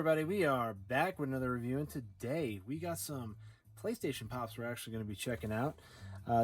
Everybody, we are back with another review, and today we got some PlayStation Pops we're actually going to be checking out.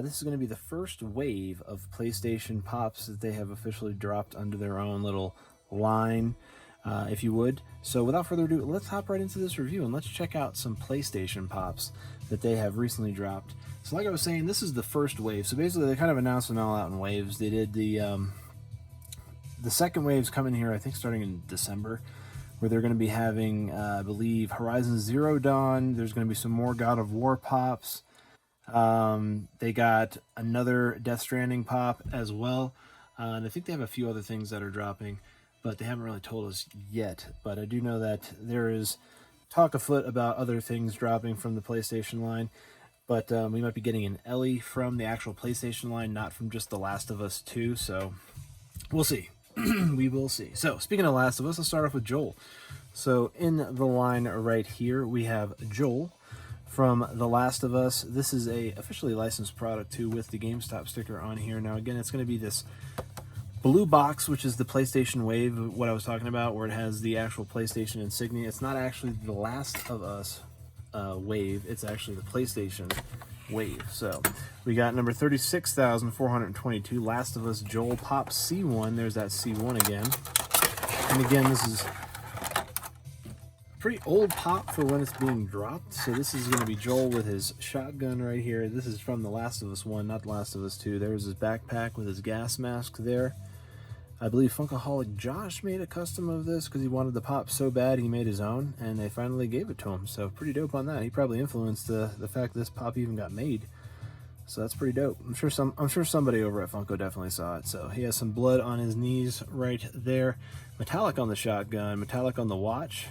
This is going to be the first wave of PlayStation Pops that they have officially dropped under their own little line, if you would. So without further ado, let's hop right into this review and let's check out some PlayStation Pops that they have recently dropped. So like I was saying, this is the first wave. So basically they kind of announced them all out in waves. They did the second wave's coming here, I think starting in December, where they're going to be having, I believe, Horizon Zero Dawn. There's going to be some more God of War pops. They got another Death Stranding pop as well. And I think they have a few other things that are dropping, but they haven't really told us yet. But I do know that there is talk afoot about other things dropping from the PlayStation line. But we might be getting an Ellie from the actual PlayStation line, not from just The Last of Us 2. So we'll see. We will see. So, speaking of Last of Us, let's start off with Joel. So, in the line right here, we have Joel from The Last of Us. This is a officially licensed product, too, with the GameStop sticker on here. Now, again, it's going to be this blue box, which is the PlayStation Wave, what I was talking about, where it has the actual PlayStation insignia. It's not actually The Last of Us Wave. It's actually the PlayStation Wave. So we got number 36,422, Last of Us Joel Pop C1. There's that C1 again. And again, this is a pretty old pop for when it's being dropped. So this is going to be Joel with his shotgun right here. This is from The Last of Us 1, not The Last of Us 2. There's his backpack with his gas mask there. I believe Funkaholic Josh made a custom of this because he wanted the pop so bad he made his own, and they finally gave it to him. So pretty dope on that. He probably influenced the fact this pop even got made. So that's pretty dope. I'm sure somebody over at Funko definitely saw it. So he has some blood on his knees right there. Metallic on the shotgun, metallic on the watch.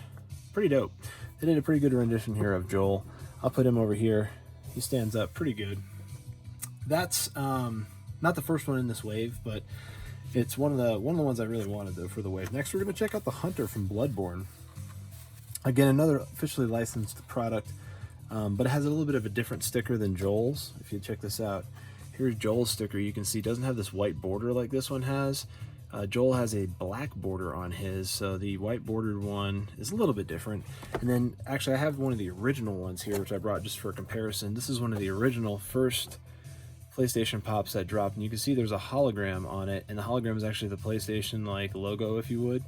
Pretty dope. They did a pretty good rendition here of Joel. I'll put him over here. He stands up pretty good. That's not the first one in this wave, but it's one of the ones I really wanted though for the wave. Next, we're going to check out the Hunter from Bloodborne. Again, another officially licensed product, but it has a little bit of a different sticker than Joel's. If you check this out, here's Joel's sticker. You can see it doesn't have this white border like this one has. Joel has a black border on his, so the white bordered one is a little bit different. And then, actually, I have one of the original ones here, which I brought just for comparison. This is one of the original first PlayStation Pops that dropped, and you can see there's a hologram on it, and the hologram is actually the PlayStation like logo, if you would,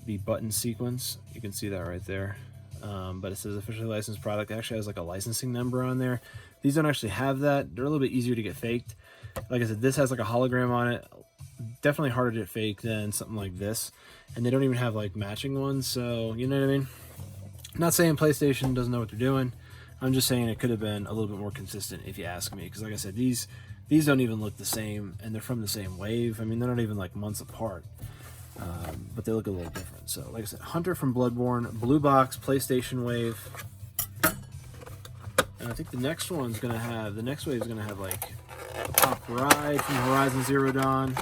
the button sequence. You can see that right there. But it says officially licensed product. It actually has like a licensing number on there. These don't actually have that. They're a little bit easier to get faked. Like I said, this has like a hologram on it. Definitely harder to get fake than something like this, and they don't even have like matching ones, so you know what I mean. I'm not saying PlayStation doesn't know what they're doing. I'm just saying it could have been a little bit more consistent, if you ask me, because like I said, these don't even look the same, and they're from the same wave. I mean, they're not even like months apart, but they look a little different. So like I said, Hunter from Bloodborne, blue box, PlayStation Wave. And I think the next wave is gonna have like a Pop Ride from Horizon Zero Dawn.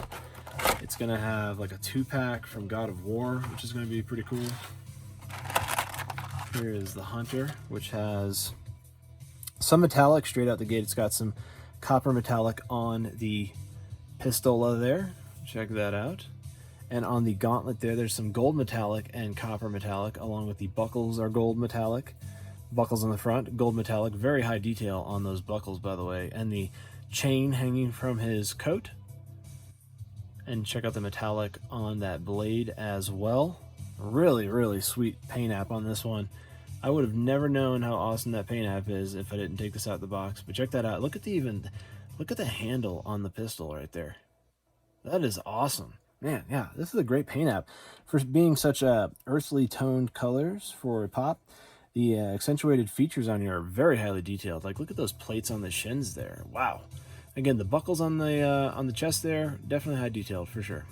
It's gonna have like a 2-pack from God of War, which is gonna be pretty cool. Here is the Hunter, which has some metallic straight out the gate. It's got some copper metallic on the pistola there. Check that out. And on the gauntlet there's some gold metallic and copper metallic, along with the buckles are gold metallic. Buckles on the front, gold metallic. Very high detail on those buckles, by the way. And the chain hanging from his coat. And check out the metallic on that blade as well. Really, really sweet paint app on this one. I would have never known how awesome that paint app is if I didn't take this out of the box. But check that out. Look at the handle on the pistol right there. That is awesome. Man, yeah, this is a great paint app. For being such earthly toned colors for a pop, the accentuated features on here are very highly detailed. Like, look at those plates on the shins there. Wow. Again, the buckles on the chest there, definitely high detailed for sure.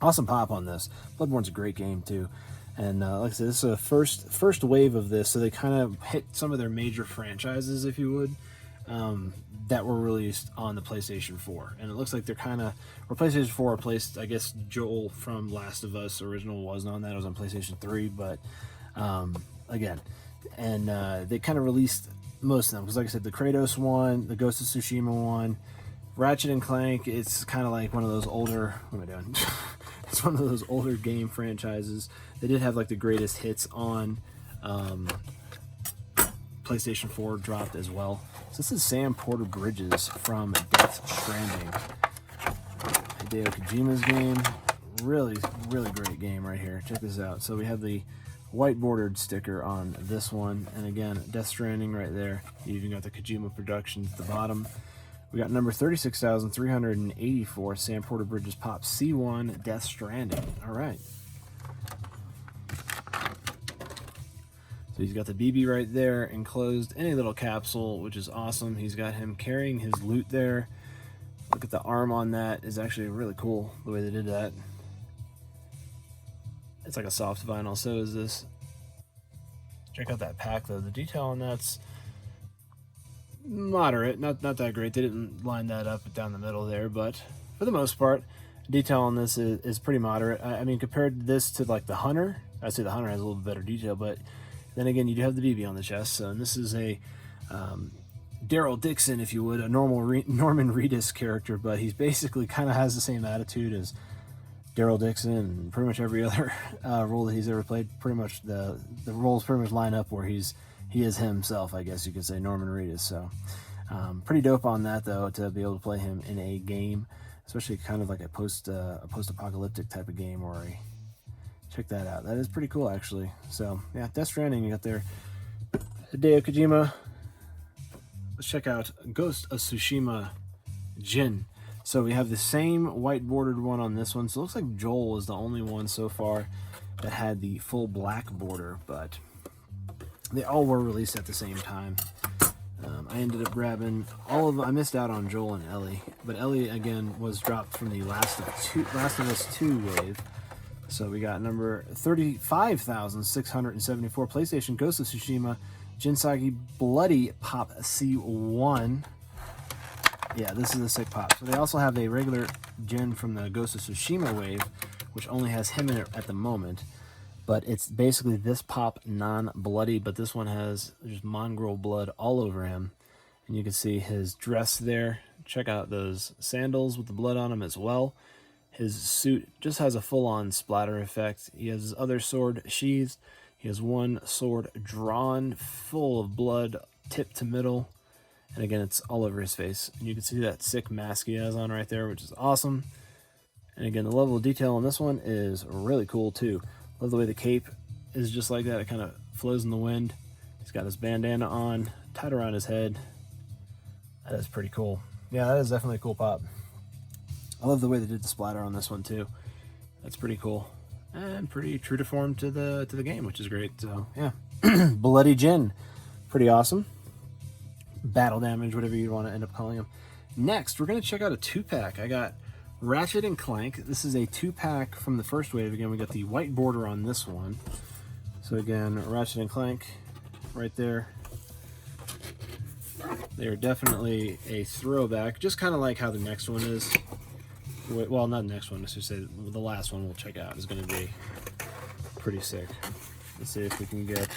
Awesome pop on this. Bloodborne's a great game too. And like I said, this is a first wave of this, so they kind of hit some of their major franchises, if you would, that were released on the PlayStation 4. And it looks like they're kind of, or PlayStation 4 replaced, I guess, Joel from Last of Us original wasn't on that. It was on PlayStation 3, but again, and they kind of released most of them. Because like I said, the Kratos one, the Ghost of Tsushima one, Ratchet and Clank, it's kind of like one of those older, what am I doing? It's one of those older game franchises. They did have like the greatest hits on PlayStation 4 dropped as well. So this is Sam Porter Bridges from Death Stranding. Hideo Kojima's game. Really, really great game right here. Check this out. So we have the white bordered sticker on this one, and again, Death Stranding right there. You even got the Kojima Productions at the bottom. We got number 36,384, Sam Porter Bridges Pop C1 Death Stranding. All right. So he's got the BB right there enclosed in a little capsule, which is awesome. He's got him carrying his loot there. Look at the arm on that. Is actually really cool the way they did that. It's like a soft vinyl, so is this. Check out that pack though. The detail on that's moderate, not that great. They didn't line that up down the middle there, but for the most part, detail on this is pretty moderate. I mean, compared to this to like the Hunter, I'd say the Hunter has a little bit better detail, but then again, you do have the BB on the chest. So, and this is a Daryl Dixon, if you would, a Norman Reedus character, but he's basically kind of has the same attitude as Daryl Dixon and pretty much every other role that he's ever played. Pretty much the roles pretty much line up where he is himself, I guess you could say, Norman Reedus. So pretty dope on that though, to be able to play him in a game, especially kind of like a post-apocalyptic type of game. Or check that out. That is pretty cool actually. So yeah, Death Stranding, you got there Hideo Kojima. Let's check out Ghost of Tsushima Jin. So we have the same white bordered one on this one. So it looks like Joel is the only one so far that had the full black border, but they all were released at the same time. I ended up grabbing all of them. I missed out on Joel and Ellie, but Ellie again was dropped from the Last of Us 2 wave. So we got number 35,674 PlayStation Ghost of Tsushima Jinsagi Bloody Pop C1. Yeah, this is a sick pop. So they also have a regular Jin from the Ghost of Tsushima wave, which only has him in it at the moment. But it's basically this pop non-bloody, but this one has just mongrel blood all over him. And you can see his dress there. Check out those sandals with the blood on them as well. His suit just has a full-on splatter effect. He has his other sword sheathed. He has one sword drawn, full of blood, tip to middle. And again, it's all over his face. And you can see that sick mask he has on right there, which is awesome. And again, the level of detail on this one is really cool too. Love the way the cape is just like that. It kind of flows in the wind. He's got his bandana on, tied around his head. That is pretty cool. Yeah, that is definitely a cool pop. I love the way they did the splatter on this one too. That's pretty cool. And pretty true to form to the game, which is great. So yeah. Bloody Jin. Pretty awesome. Battle damage, whatever you want to end up calling them. Next, we're going to check out a 2-pack. I got Ratchet and Clank. This is a 2-pack from the first wave. Again, we got the white border on this one. So again, Ratchet and Clank right there. They are definitely a throwback, just kind of like how the next one is. Well, not the next one, let's just say the last one we'll check out is going to be pretty sick. Let's see if we can get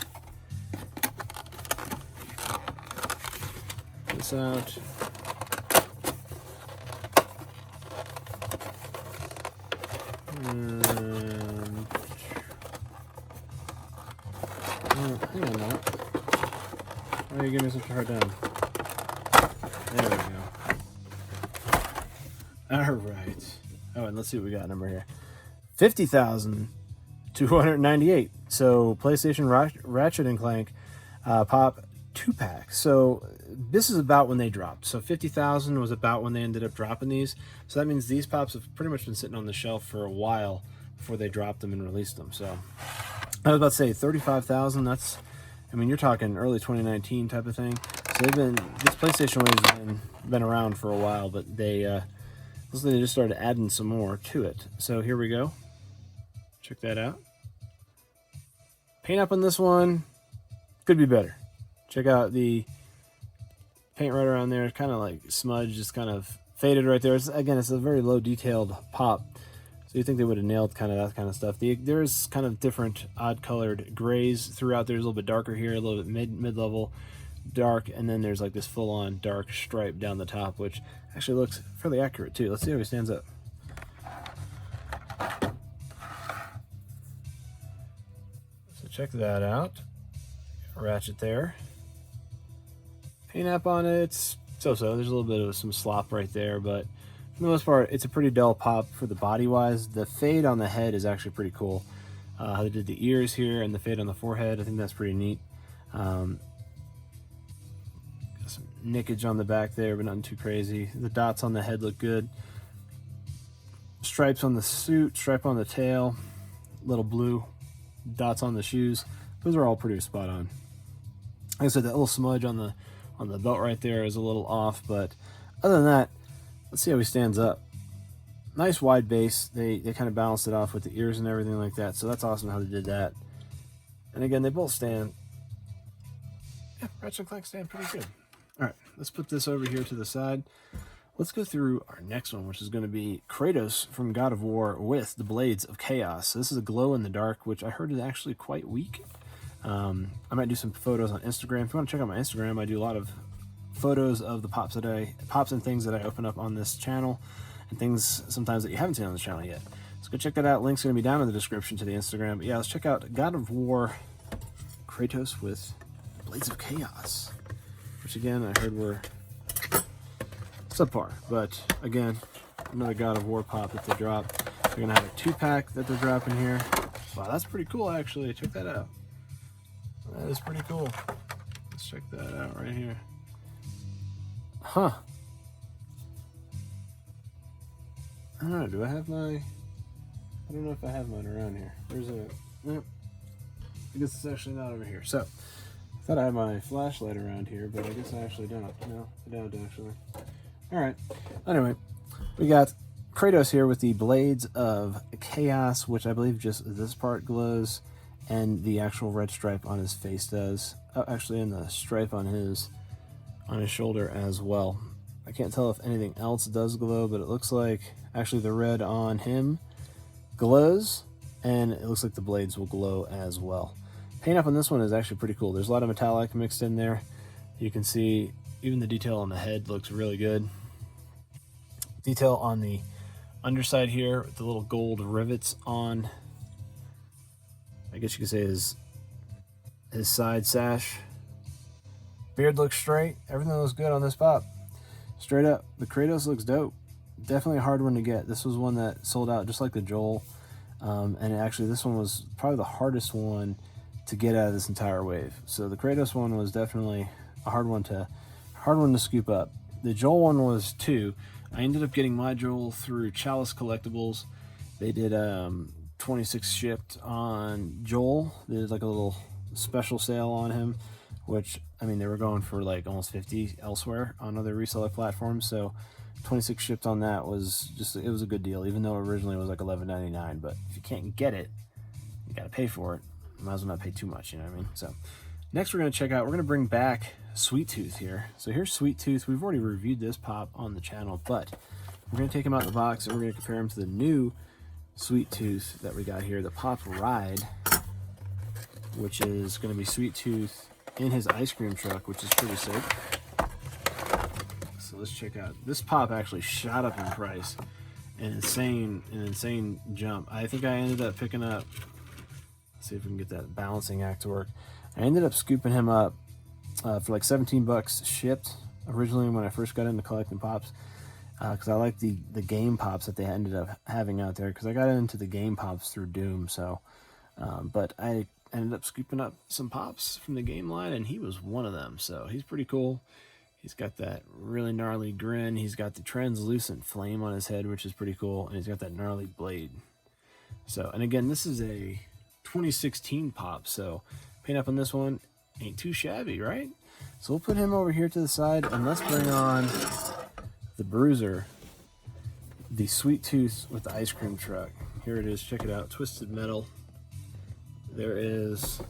this out. And hang on now. Why are you giving me such a hard time? There we go. Alright. Oh, and let's see what we got number here. 50,298. So PlayStation Ratchet and Clank Pop 2-pack. So this is about when they dropped. So 50,000 was about when they ended up dropping these. So that means these pops have pretty much been sitting on the shelf for a while before they dropped them and released them. So I was about to say 35,000. That's, I mean, you're talking early 2019 type of thing. So this PlayStation wave has been around for a while, but they just started adding some more to it. So here we go. Check that out. Paint up on this one could be better. Check out the paint right around there. It's kind of like smudged, just kind of faded right there. It's a very low detailed pop. So you think they would have nailed kind of that kind of stuff. There's kind of different odd colored grays throughout. There's a little bit darker here, a little bit mid-level dark, and then there's like this full-on dark stripe down the top, which actually looks fairly accurate too. Let's see how he stands up. check that out. Ratchet there. Paint app on it, so-so. There's a little bit of some slop right there, but for the most part, it's a pretty dull pop for the body-wise. The fade on the head is actually pretty cool. How they did the ears here and the fade on the forehead, I think that's pretty neat. Got some nickage on the back there, but nothing too crazy. The dots on the head look good. Stripes on the suit, stripe on the tail, little blue dots on the shoes. Those are all pretty spot on. Like I said, that little smudge on the belt right there is a little off, but other than that, let's see how he stands up. Nice wide base. They kind of balanced it off with the ears and everything like that, so that's awesome how they did that. And again, they both stand. Yeah, Ratchet Clank stand pretty good. All right, let's put this over here to the side. Let's go through our next one, which is going to be Kratos from God of War with the Blades of Chaos. So this is a glow in the dark, which I heard is actually quite weak. I might do some photos on Instagram. If you want to check out my Instagram, I do a lot of photos of the pops and things that I open up on this channel, and things sometimes that you haven't seen on this channel yet. So go check that out. Link's going to be down in the description to the Instagram. But yeah, let's check out God of War Kratos with Blades of Chaos, which again I heard were subpar. But again, another God of War pop that they dropped. They're going to have a 2-pack that they're dropping here. Wow, that's pretty cool actually. Check that out. That is pretty cool. Let's check that out right here. Huh. I don't know, do I have my... I don't know if I have mine around here. There's a... Nope. I guess it's actually not over here. So, I thought I had my flashlight around here, but I guess I actually don't. No, I don't actually. Alright. Anyway, we got Kratos here with the Blades of Chaos, which I believe just this part glows, and the actual red stripe on his face does. Oh, actually, and the stripe on his shoulder as well. I can't tell if anything else does glow, but it looks like actually the red on him glows, and it looks like the blades will glow as well. Paint up on this one is actually pretty cool. There's a lot of metallic mixed in there. You can see even the detail on the head looks really good. Detail on the underside here with the little gold rivets on, I guess you could say his side sash. Beard looks straight. Everything looks good on this pop. Straight up, the Kratos looks dope. Definitely a hard one to get. This was one that sold out just like the Joel. And actually this one was probably the hardest one to get out of this entire wave. So the Kratos one was definitely a hard one to scoop up. The Joel one was too. I ended up getting my Joel through Chalice Collectibles. They did 26 shipped on Joel. They did like a little special sale on him, which, I mean, they were going for like almost 50 elsewhere on other reseller platforms. So 26 shipped on that was just, it was a good deal, even though originally it was like $11.99. But if you can't get it, you got to pay for it. You might as well not pay too much, you know what I mean? So next we're going to check out, we're going to bring back Sweet Tooth here. So here's Sweet Tooth. We've already reviewed this pop on the channel, but we're going to take him out of the box and we're going to compare him to the new Sweet Tooth that we got here, the Pop Ride, which is going to be Sweet Tooth in his ice cream truck, which is pretty sick. So let's check out. This pop actually shot up in price. An insane jump. I think I ended up picking up, let's see if we can get that balancing act to work. I ended up scooping him up for like $17 shipped originally when I first got into collecting pops, because I like the game pops that they ended up having out there, because I got into the game pops through Doom. So but I ended up scooping up some pops from the game line, and he was one of them. So he's pretty cool. He's got that really gnarly grin. He's got the translucent flame on his head, which is pretty cool, and he's got that gnarly blade. So, and again, this is a 2016 pop, so paint up on this one ain't too shabby, right? So we'll put him over here to the side, and let's bring on the Bruiser, the Sweet Tooth with the ice cream truck. Here it is, check it out, Twisted Metal. There is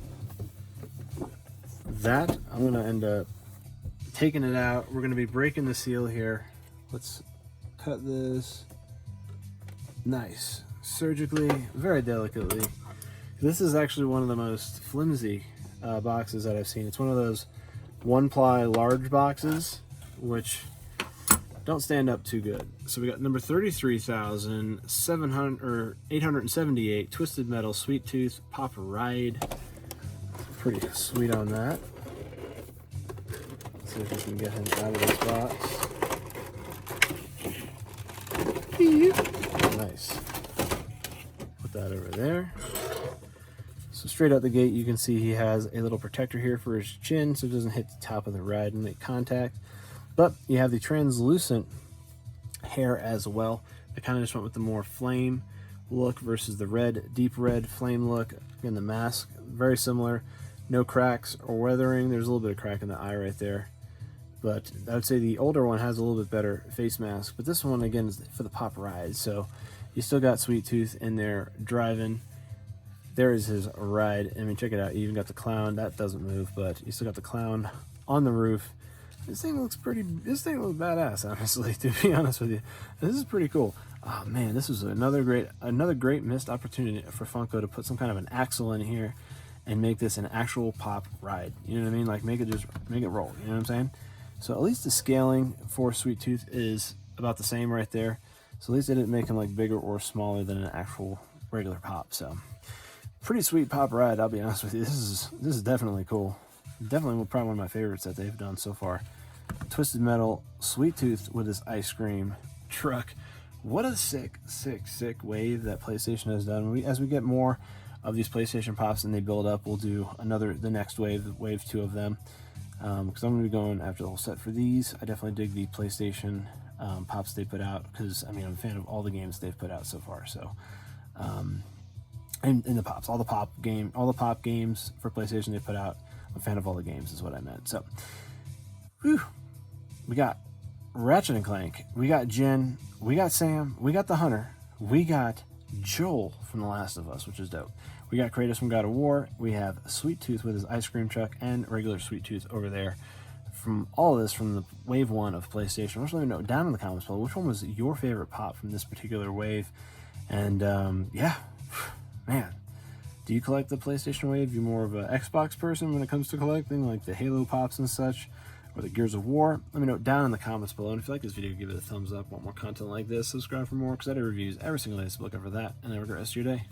that. I'm gonna end up taking it out. We're gonna be breaking the seal here. Let's cut this nice, surgically, very delicately. This is actually one of the most flimsy boxes that I've seen. It's one of those one-ply large boxes, which don't stand up too good. So we got number 33,878 Twisted Metal Sweet Tooth Pop Ride. pretty sweet on that. Let's see if we can get him out of this box. Nice. Put that over there. So straight out the gate, you can see he has a little protector here for his chin so it doesn't hit the top of the ride and make contact. But you have the translucent hair as well. I kind of just went with the more flame look versus the red, deep red flame look. Again, the mask, very similar. No cracks or weathering. There's a little bit of crack in the eye right there. But I would say the older one has a little bit better face mask. But this one, again, is for the pop ride. So you still got Sweet Tooth in there driving. There is his ride. I mean, check it out. You even got the clown. That doesn't move, but you still got the clown on the roof. This thing looks badass, honestly, to be honest with you. This is pretty cool. Oh man, this is another great missed opportunity for Funko to put some kind of an axle in here and make this an actual pop ride. You know what I mean? Like make it roll. You know what I'm saying? So at least the scaling for Sweet Tooth is about the same right there. So at least they didn't make him like bigger or smaller than an actual regular pop. So pretty sweet pop ride, I'll be honest with you. This is definitely cool. Definitely probably one of my favorites that they've done so far. Twisted Metal, Sweet Tooth with his ice cream truck. What a sick wave that PlayStation has done. As we get more of these PlayStation pops and they build up, we'll do the next wave 2 of them. Because I'm going to be going after the whole set for these. I definitely dig the PlayStation pops they put out because I mean I'm a fan of all the games they've put out so far. So, and the pops, all the pop games for PlayStation they put out. I'm a fan of all the games is what I meant. So, whew, we got Ratchet and Clank, we got Jen, we got Sam, we got the Hunter, we got Joel from The Last of Us, which is dope. We got Kratos from God of War. We have Sweet Tooth with his ice cream truck and regular Sweet Tooth over there. From all of this, from the wave 1 of PlayStation, let me know down in the comments below which one was your favorite pop from this particular wave. And yeah, man, do you collect the PlayStation wave? You more of an Xbox person when it comes to collecting, like the Halo pops and such, or the Gears of War? Let me know down in the comments below. And if you like this video, give it a thumbs up. Want more content like this, subscribe for more, because I do reviews every single day, so look out for that. And have a great rest of your day.